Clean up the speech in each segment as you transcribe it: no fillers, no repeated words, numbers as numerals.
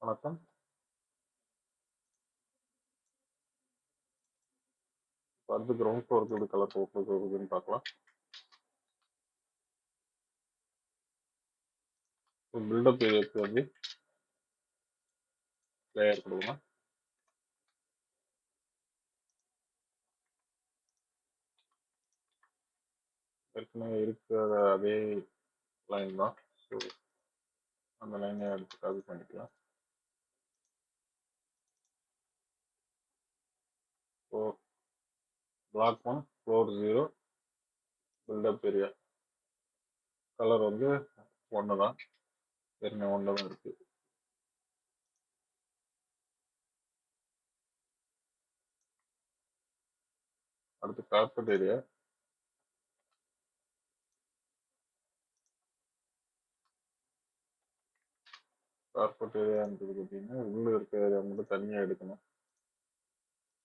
வணக்கம். அடுத்து கிரவுண்ட் ஃப்ளோருக்கு எப்படி கலர் போக்குறதுன்னு பார்க்கலாம். பில்டப் ஏரியாவுக்கு வந்து லேயர் கொடுக்கலாம். ஏற்கனவே இருக்கிற அதே லைன் தான். ஸோ அந்த லைனை எடுத்து காப்பி பண்ணிக்கலாம். So block 1 floor 0 built-up area colour வந்து ஒன்று தான். ஏற்கனவே ஒன்று தான் இருக்கு. அடுத்து கார்பெட் ஏரியா. கார்பெட் ஏரியான்றது பார்த்தீங்கன்னா உள்ள இருக்க ஏரியா மட்டும் தனியாக எடுக்கணும்.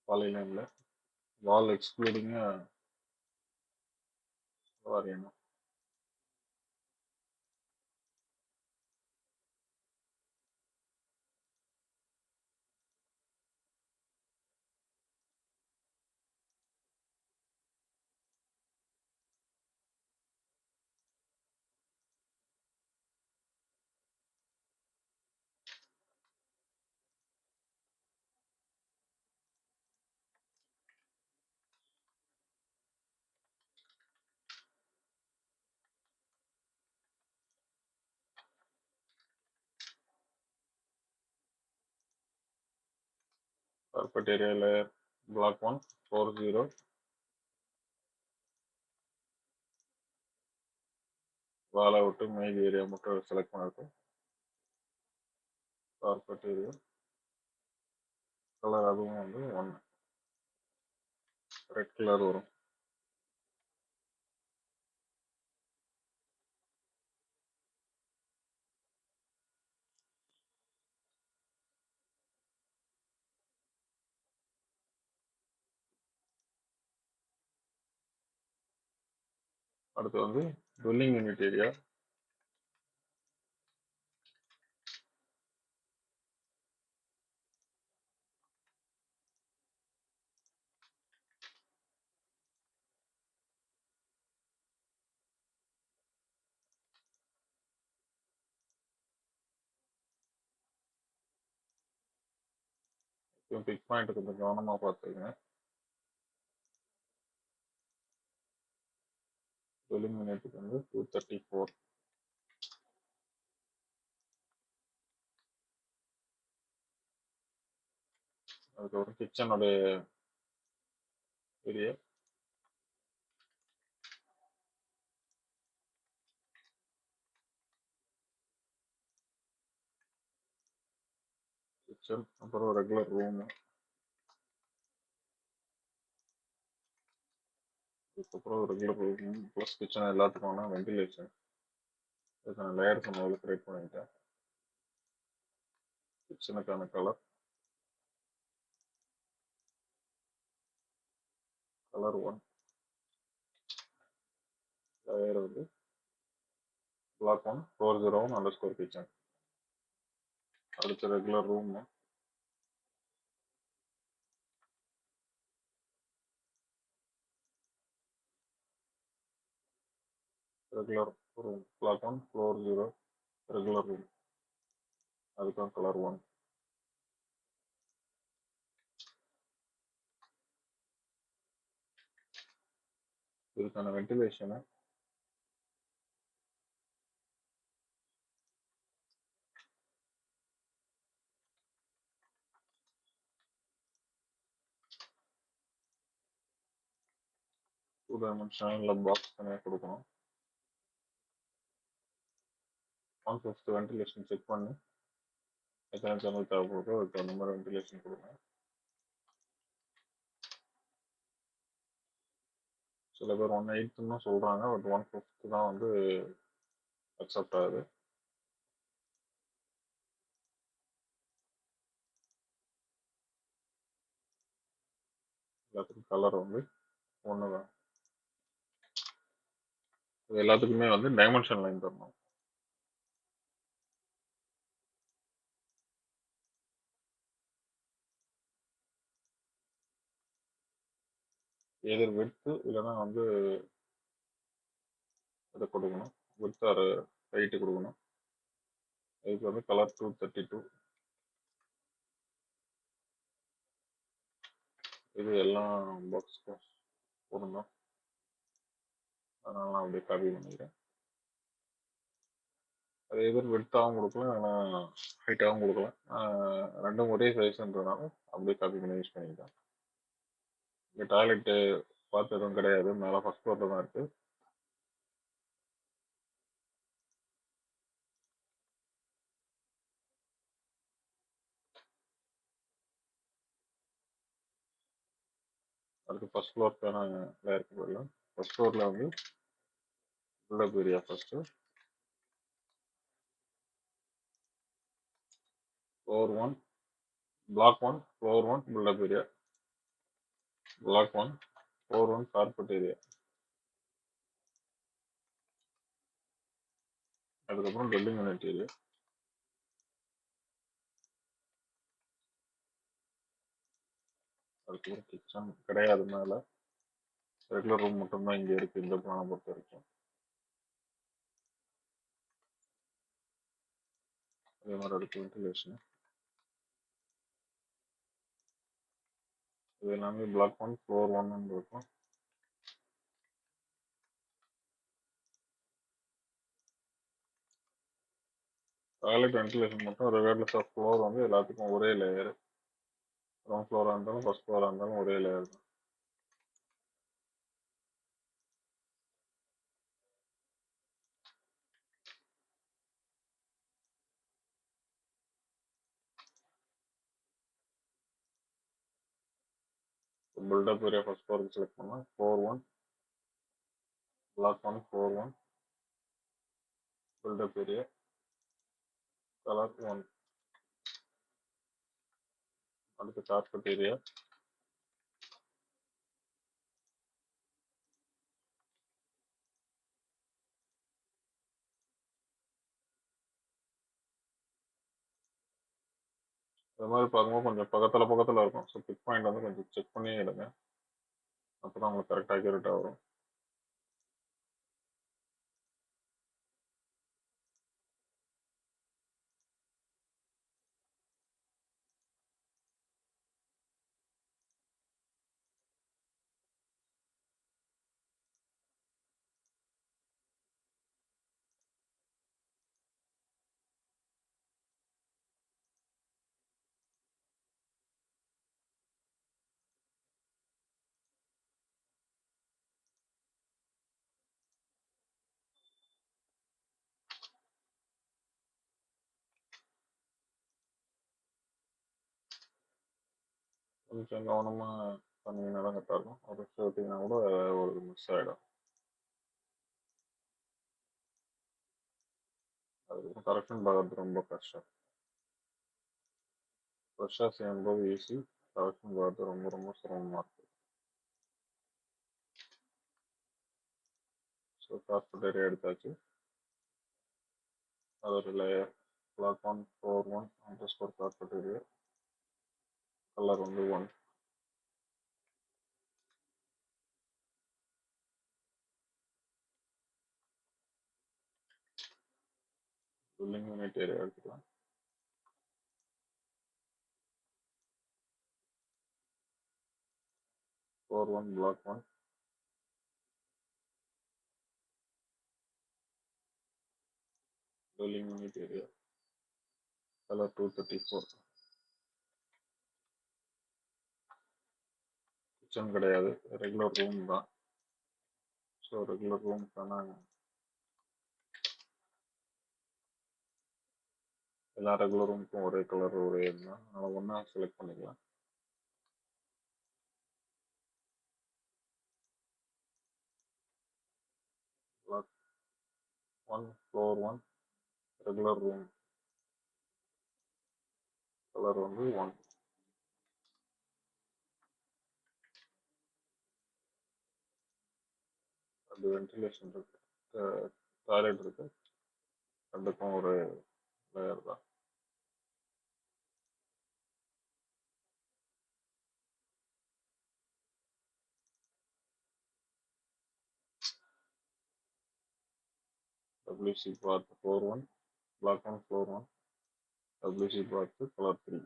பாலிலைனில் வால் எக்ஸ்க்ளூடிங்காக வரையணும். கார்பெட் ஏரியாவில் பிளாக் 1 ஃப்ளோர் 0 வாலை விட்டு மீதி ஏரியா மட்டும் செலக்ட் பண்ணிருக்கோம். கார்பெட் ஏரியா கலர் அதுவும் வந்து ஒன்று ரெட் கலர் வரும். அடுத்து வந்து dwelling unit area. Big point கொஞ்சம் கவனமாக பார்த்துக்கங்க. டுவெல்லிங் யூனிட்டுக்கு வந்து 234. அதுக்கப்புறம் கிச்சனோட ஏரியா. கிச்சன் அப்புறம் ரெகுலர் ரூம். அதுக்கப்புறம் ரெகுலர் ரூம் ப்ளஸ் கிச்சன் எல்லாத்துக்கான வென்டிலேஷன். அதுக்கான லேயர்ஸ் முதல்ல கிரியேட் பண்ணிட்டேன். கிச்சனுக்கான கலர் 1 லேயர் வந்து பிளாக் 1 401 அண்டர்ஸ்கோர் கிச்சன். அடுத்து regular room regular room block 1 floor 0 regular room அதுக்கான கலர் 1. இதுக்கான வென்டிலேஷனை டூ டைமென்ஷனல் பாக்ஸ் தனியாக கொடுக்கணும். 1/5 வென்டிலேஷன் செக் பண்ணி எத்தனை சேனல் தேவைப்படுதோ அதுக்கு அந்த மாதிரி வென்டிலேஷன் கொடுங்க. சில பேர் 1/8 சொல்கிறாங்க, பட் 1/5 தான் வந்து அக்செப்ட் ஆகுது. எல்லாத்துக்கும் கலர் வந்து ஒன்று தான். இது எல்லாத்துக்குமே வந்து டைமென்ஷன் லைன் தரணும். எதிர் விட்த் இல்லைன்னா வந்து இதை கொடுக்கணும், விட்த் ஆர் ஹைட்டு கொடுக்கணும். இதுக்கு வந்து கலர் 232. இது எல்லாம் பாக்ஸ்க்கும் போடணும். அதனால நான் அப்படியே காப்பி பண்ணிக்கிறேன். அது எதிர் விட்த்தாகவும் கொடுக்கலாம், இல்லைன்னா ஹைட்டாகவும் கொடுக்கலாம். ரெண்டும் ஒரே சைஸ்ன்றதுனால அப்படியே காப்பி பண்ணி யூஸ் பண்ணிக்கலாம். இங்கே டாய்லெட்டு பார்த்து எதுவும் கிடையாது, மேலே ஃபர்ஸ்ட் ஃப்ளோரில் தான் இருக்குது. அடுத்து ஃபர்ஸ்ட் ஃப்ளோருக்கான லேயருக்கு போயிடலாம். ஃபர்ஸ்ட் ஃப்ளோரில் வந்து built-up area first. Floor 1, block 1, floor 1 built-up area. Block 1, floor 1 carpet area. அதுக்கப்புறம் ட்வெல்லிங் யூனிட் ஏரியா. அதுக்கப்புறம் கிச்சன் கிடையாது, மேலே ரெகுலர் ரூம் மட்டும்தான் இங்கே இருக்குது இந்த பிளானை பொறுத்த வரைக்கும். அதே மாதிரி அடுத்து வென்டிலேஷன். இது எல்லாமே பிளாக் 1 ஃப்ளோர் 1 இருக்கும். டாய்லெட் வென்டிலேஷன் மட்டும் ரெகார்ட்லெஸ் ஆஃப் ஃப்ளோர் வந்து எல்லாத்துக்கும் ஒரே லேயர். கிரவுண்ட் ஃப்ளோராக இருந்தாலும் ஃபர்ஸ்ட் ஃப்ளோராக இருந்தாலும் ஒரே லேயர் தான். பில்டப் ஏரியா ஃபர்ஸ்ட் ஃப்ளோருக்கு செலக்ட் பண்ணால் floor 1, block 1, floor 1, built-up area, colour 1. அடுத்து கார்பெட் ஏரியா. இது மாதிரி பார்க்கும்போது கொஞ்சம் பக்கத்தில் இருக்கும். ஸோ பிக் பாயிண்ட் வந்து கொஞ்சம் செக் பண்ணி எடுங்க, அப்போ தான் உங்களுக்கு கரெக்டாக அக்யூரேட்டாக வரும். கொஞ்சம் கவனமாக பண்ணீங்கன்னா தான் கரெக்டாக இருக்கும். ஒரு விட்டிங்கன்னா கூட ஒரு மிஸ் ஆகிடும். அதுக்கப்புறம் கரெக்ஷன் பார்க்கறது ரொம்ப கஷ்டம். ஃப்ரெஷ்ஷாக செய்யும்போது ஈஸி, கரெக்ஷன் பார்க்கறது ரொம்ப ரொம்ப சிரமமாக இருக்குது. ஸோ கார்பெட் ஏரியா எடுத்தாச்சு. அதோட layer block 1, floor 1 underscore carpet area, colour வந்து 1. ட்வெல்லிங் யூனிட் ஏரியா எடுத்துக்கலாம். Floor 1, block 1, dwelling unit area, colour 234. Kitchen கிடையாது, ரெகுலர் ரூம் தான். ஸோ ரெகுலர் ரூமுக்கான எல்லா ரெகுலர் ரூமுக்கும் ஒரே கலர் ஒரே இதுதான், அதனால் ஒன்றா செலக்ட் பண்ணிக்கலாம். Block 1, floor 1, regular room, colour வந்து 1. அது வென்டிலேஷன் இருக்கு, டாய்லெட் இருக்கு, ரெண்டுக்கும் ஒரு லேயர் தான். WC bath floor 1, block 1 floor 1, WC bath color 3.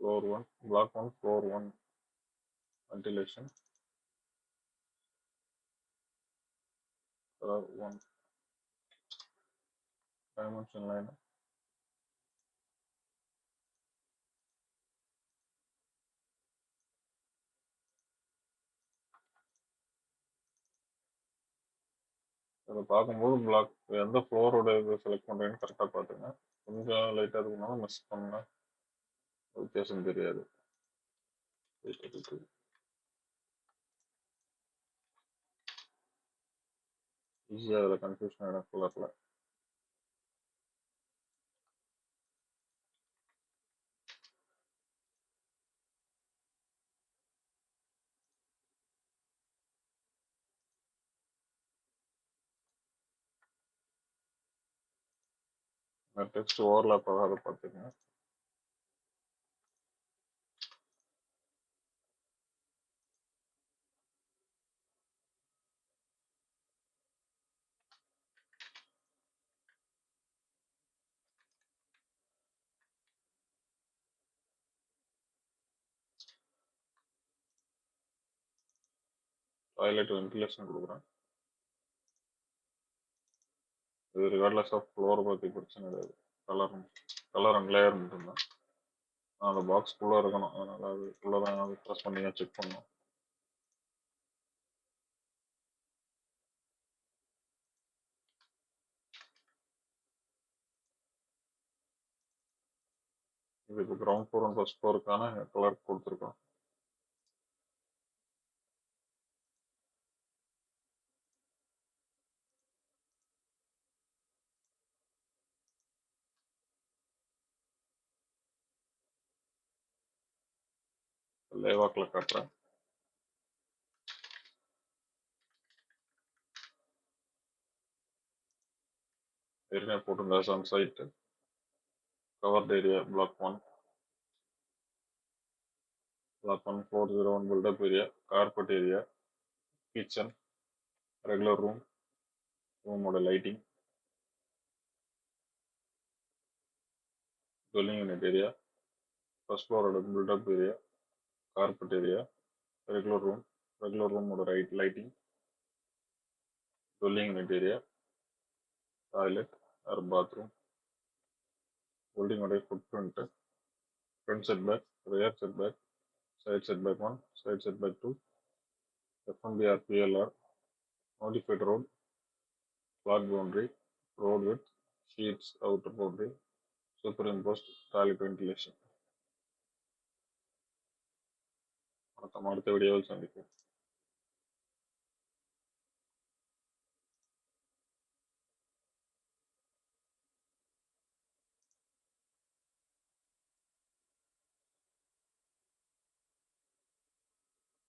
Floor 1, block 1 floor 1 ventilation color 1. Dimension line அதை பார்க்கும்போது பிளாக் எந்த ஃப்ளோரோட இது செலக்ட் பண்ணுறேன்னு கரெக்டாக பார்த்துங்க. கொஞ்சம் லைட்டாக இருக்குனாலும் மிஸ் பண்ண வித்தியாசம் தெரியாது. ஈஸியாக அதில் கன்ஃபியூஷன் ஆகிடும் கலரில். டெக்ஸ்ட் ஓவர்லாப் ஆகாத பார்த்துக்கங்க. டாய்லெட் வென்டிலேஷன் கொடுக்குறேன். இது ரிகார்ட்லெஸ் ஆஃப் ஃப்ளோரை பற்றி பிரச்சனை கிடையாது. கலர் அண்ட் லேயர் மட்டும்தான். அந்த பாக்ஸ் ஃபுல்லாக இருக்கணும், அதனால் அது ஃபுல்லாக தான் அது ப்ரெஸ் பண்ணி செக் பண்ணணும். இது இப்போ கிரவுண்ட் ஃப்ளோர் அண்ட் ஃபர்ஸ்ட் ஃப்ளோருக்கான கலர் கொடுத்துருக்கோம். லேவாக்கில் காட்டுறேன். ஏற்கனவே போட்டிருந்தா sun side covered area block 1, block 1 401 built up area, carpet area, kitchen, regular room, ரூமோட lighting, dwelling unit area, first ஃப்ளோரோட built up area, carpet area, regular ரூமோட lighting, dwelling unit area, toilet or bathroom, பில்டிங்கோட footprint, front setback, rear setback, side setback 1, side setback 2, FMBR PLR, notified road, plot boundary, road width, sheets outer boundary, superimposed toilet ventilation. அடுத்த வீடியோவில் சந்திப்போம்.